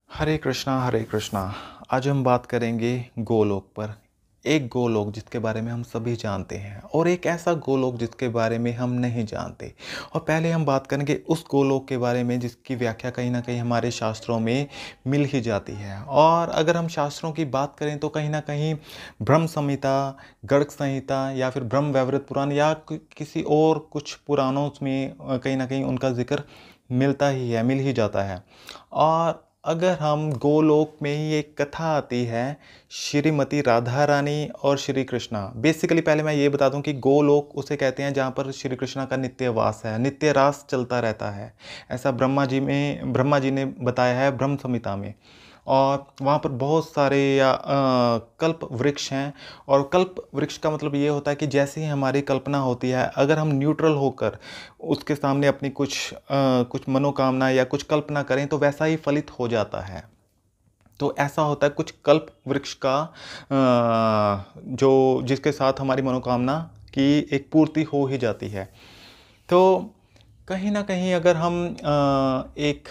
हरे कृष्णा। आज हम बात करेंगे गोलोक पर। एक गोलोक जिसके बारे में हम सभी जानते हैं और एक ऐसा गोलोक जिसके बारे में हम नहीं जानते। और पहले हम बात करेंगे उस गोलोक के बारे में जिसकी व्याख्या कहीं ना कहीं हमारे शास्त्रों में मिल ही जाती है। और अगर हम शास्त्रों की बात करें तो कहीं ना कहीं ब्रह्म संहिता, गर्ग संहिता या फिर ब्रह्म वैवर्त पुराण या किसी और कुछ पुराणों में कहीं ना कहीं उनका जिक्र मिलता ही है, मिल ही जाता है। और अगर हम गोलोक में ही एक कथा आती है, श्रीमती राधा रानी और श्री कृष्णा। बेसिकली पहले मैं ये बता दूं कि गोलोक उसे कहते हैं जहाँ पर श्री कृष्णा का नित्य वास है, नित्य रास चलता रहता है। ऐसा ब्रह्मा जी ने बताया है ब्रह्म संहिता में। और वहाँ पर बहुत सारे कल्प वृक्ष हैं। और कल्प वृक्ष का मतलब ये होता है कि जैसे ही हमारी कल्पना होती है, अगर हम न्यूट्रल होकर उसके सामने अपनी कुछ मनोकामना या कुछ कल्पना करें तो वैसा ही फलित हो जाता है। तो ऐसा होता है कुछ कल्प वृक्ष का जो जिसके साथ हमारी मनोकामना की एक पूर्ति हो ही जाती है। तो कहीं ना कहीं अगर हम एक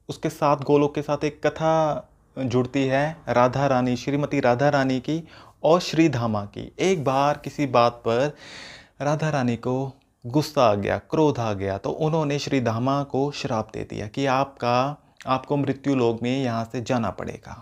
उसके साथ गोलोक के साथ एक कथा जुड़ती है राधा रानी, श्रीमती राधा रानी की और श्री धामा की। एक बार किसी बात पर राधा रानी को गुस्सा आ गया, क्रोध आ गया, तो उन्होंने श्री धामा को श्राप दे दिया कि आपको मृत्यु लोक में यहाँ से जाना पड़ेगा।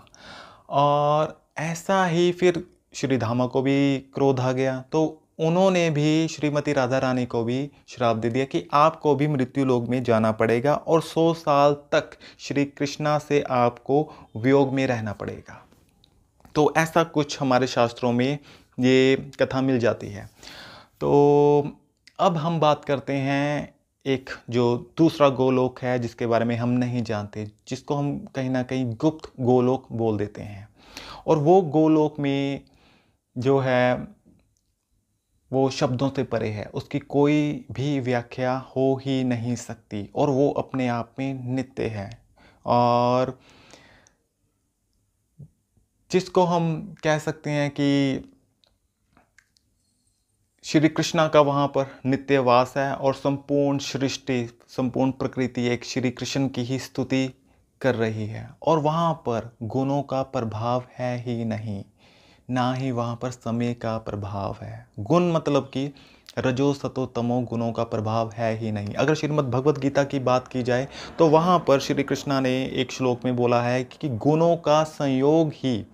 और ऐसा ही फिर श्री धामा को भी क्रोध आ गया, तो उन्होंने भी श्रीमती राधा रानी को भी श्राप दे दिया कि आपको भी मृत्यु लोक में जाना पड़ेगा और 100 साल तक श्री कृष्णा से आपको वियोग में रहना पड़ेगा। तो ऐसा कुछ हमारे शास्त्रों में ये कथा मिल जाती है। तो अब हम बात करते हैं एक जो दूसरा गोलोक है जिसके बारे में हम नहीं जानते, जिसको हम कहीं ना कहीं गुप्त गोलोक बोल देते हैं। और वो गोलोक में जो है वो शब्दों से परे है, उसकी कोई भी व्याख्या हो ही नहीं सकती और वो अपने आप में नित्य है। और जिसको हम कह सकते हैं कि श्री कृष्णा का वहाँ पर नित्य वास है और संपूर्ण सृष्टि, संपूर्ण प्रकृति एक श्री कृष्ण की ही स्तुति कर रही है। और वहाँ पर गुणों का प्रभाव है ही नहीं, ना ही वहाँ पर समय का प्रभाव है। गुण मतलब कि रजो सतो तमो गुणों का प्रभाव है ही नहीं। अगर श्रीमद् भगवत गीता की बात की जाए तो वहाँ पर श्री कृष्णा ने एक श्लोक में बोला है कि गुणों का संयोग ही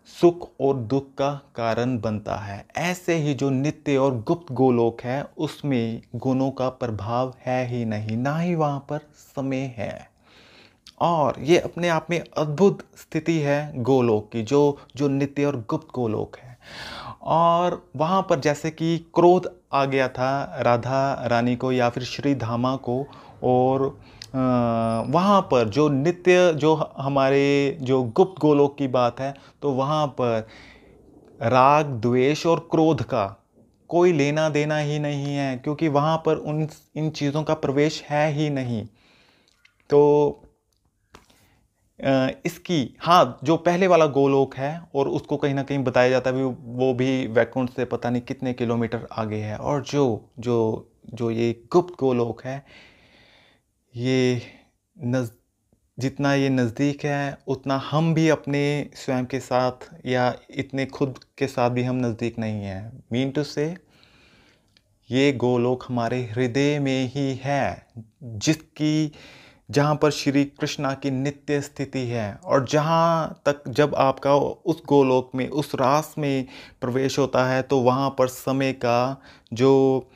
सुख और दुख का कारण बनता है। ऐसे ही जो नित्य और गुप्त गोलोक है उसमें गुणों का प्रभाव है ही नहीं, ना ही वहाँ पर समय है। और ये अपने आप में अद्भुत स्थिति है गोलोक की, जो नित्य और गुप्त गोलोक है। और वहाँ पर जैसे कि क्रोध आ गया था राधा रानी को या फिर श्री धामा को, और वहाँ पर जो नित्य जो हमारे जो गुप्त गोलोक की बात है, तो वहाँ पर राग द्वेष और क्रोध का कोई लेना देना ही नहीं है, क्योंकि वहाँ पर इन चीज़ों का प्रवेश है ही नहीं। तो इसकी हाँ, जो पहले वाला गोलोक है और उसको कहीं ना कहीं बताया जाता है वो भी वैकुंठ से पता नहीं कितने किलोमीटर आगे है। और जो जो जो ये गुप्त गोलोक है, ये नज जितना ये नज़दीक है उतना हम भी अपने स्वयं के साथ या इतने खुद के साथ भी हम नज़दीक नहीं हैं। मीन टू से ये गोलोक हमारे हृदय में ही है, जिसकी जहाँ पर श्री कृष्णा की नित्य स्थिति है। और जहाँ तक जब आपका उस गोलोक में उस रास में प्रवेश होता है तो वहाँ पर समय का जो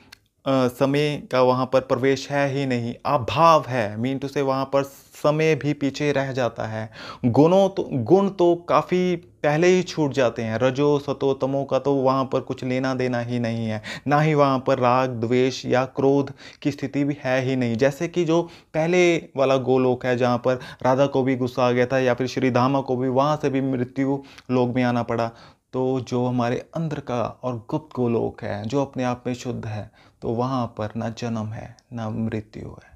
समय का वहाँ पर प्रवेश है ही नहीं, अभाव है। मीन टू से वहाँ पर समय भी पीछे रह जाता है। गुण तो काफ़ी पहले ही छूट जाते हैं, रजो सतो तमो का तो वहाँ पर कुछ लेना देना ही नहीं है, ना ही वहाँ पर राग द्वेष या क्रोध की स्थिति भी है ही नहीं। जैसे कि जो पहले वाला गोलोक है जहाँ पर राधा को भी गुस्सा आ गया था या फिर श्री धामा को भी वहाँ से भी मृत्यु लोक में आना पड़ा। तो जो हमारे अंदर का और गुप्त गोलोक है जो अपने आप में शुद्ध है, तो वहाँ पर ना जन्म है ना मृत्यु है।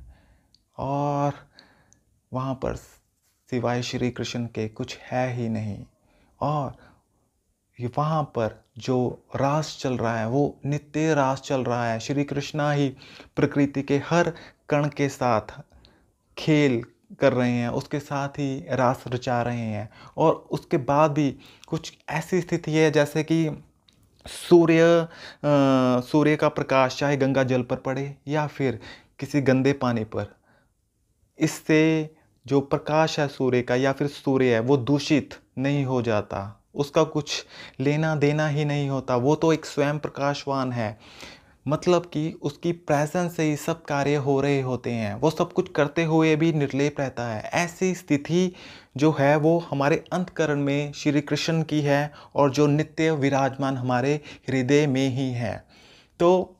और वहाँ पर सिवाय श्री कृष्ण के कुछ है ही नहीं। और ये वहाँ पर जो रास चल रहा है वो नित्य रास चल रहा है। श्री कृष्णा ही प्रकृति के हर कण के साथ खेल कर रहे हैं, उसके साथ ही रास रचा रहे हैं। और उसके बाद भी कुछ ऐसी स्थिति है जैसे कि सूर्य का प्रकाश चाहे गंगा जल पर पड़े या फिर किसी गंदे पानी पर, इससे जो प्रकाश है सूर्य का या फिर सूर्य है वो दूषित नहीं हो जाता, उसका कुछ लेना देना ही नहीं होता। वो तो एक स्वयं प्रकाशवान है, मतलब कि उसकी प्रेजेंस से ही सब कार्य हो रहे होते हैं, वो सब कुछ करते हुए भी निर्लेप रहता है। ऐसी स्थिति जो है वो हमारे अंतःकरण में श्री कृष्ण की है और जो नित्य विराजमान हमारे हृदय में ही है। तो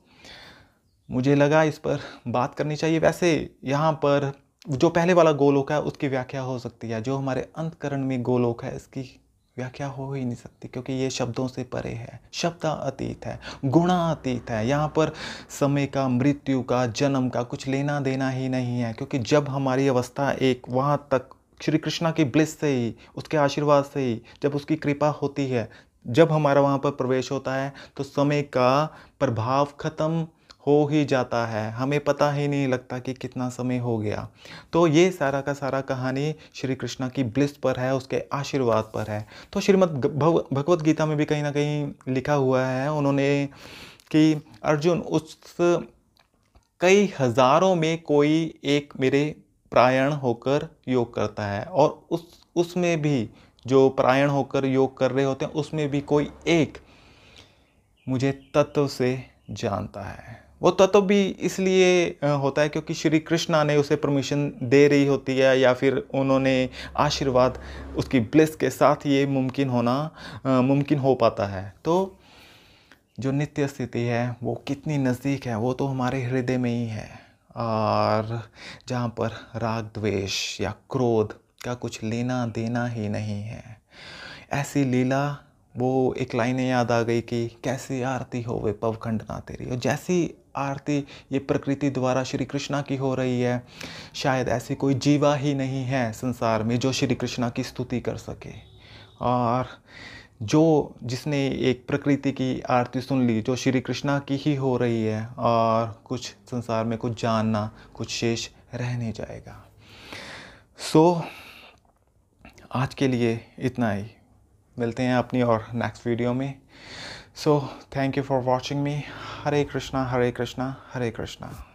मुझे लगा इस पर बात करनी चाहिए। वैसे यहाँ पर जो पहले वाला गोलोक है उसकी व्याख्या हो सकती है, जो हमारे अंतःकरण में गोलोक है इसकी व्याख्या हो ही नहीं सकती, क्योंकि ये शब्दों से परे है, शब्दातीत है, गुणातीत है। यहाँ पर समय का, मृत्यु का, जन्म का कुछ लेना देना ही नहीं है, क्योंकि जब हमारी अवस्था एक वहाँ तक श्री कृष्णा की ब्लिस से ही, उसके आशीर्वाद से ही, जब उसकी कृपा होती है, जब हमारा वहाँ पर प्रवेश होता है तो समय का प्रभाव खत्म हो ही जाता है, हमें पता ही नहीं लगता कि कितना समय हो गया। तो ये सारा का सारा कहानी श्री कृष्णा की ब्लिस पर है, उसके आशीर्वाद पर है। तो भगवत गीता में भी कहीं ना कहीं लिखा हुआ है उन्होंने कि अर्जुन, उस कई हजारों में कोई एक मेरे प्रायण होकर योग करता है, और उसमें भी जो प्रायण होकर योग कर रहे होते हैं उसमें भी कोई एक मुझे तत्व से जानता है। वो तत्व भी इसलिए होता है क्योंकि श्री कृष्णा ने उसे परमिशन दे रही होती है, या फिर उन्होंने आशीर्वाद उसकी ब्लेस के साथ ये मुमकिन हो पाता है। तो जो नित्य स्थिति है वो कितनी नज़दीक है, वो तो हमारे हृदय में ही है, और जहाँ पर राग द्वेष या क्रोध का कुछ लेना देना ही नहीं है। ऐसी लीला, वो एक लाइनें याद आ गई कि कैसी आरती होवे पवखंड ना तेरी। और जैसी आरती ये प्रकृति द्वारा श्री कृष्णा की हो रही है, शायद ऐसी कोई जीवा ही नहीं है संसार में जो श्री कृष्णा की स्तुति कर सके। और जिसने एक प्रकृति की आरती सुन ली जो श्री कृष्णा की ही हो रही है, और कुछ संसार में कुछ जानना, कुछ शेष रह नहीं जाएगा। आज के लिए इतना ही, मिलते हैं अपनी और नेक्स्ट वीडियो में। Thank you for watching me. Hare Krishna Hare Krishna Hare Krishna.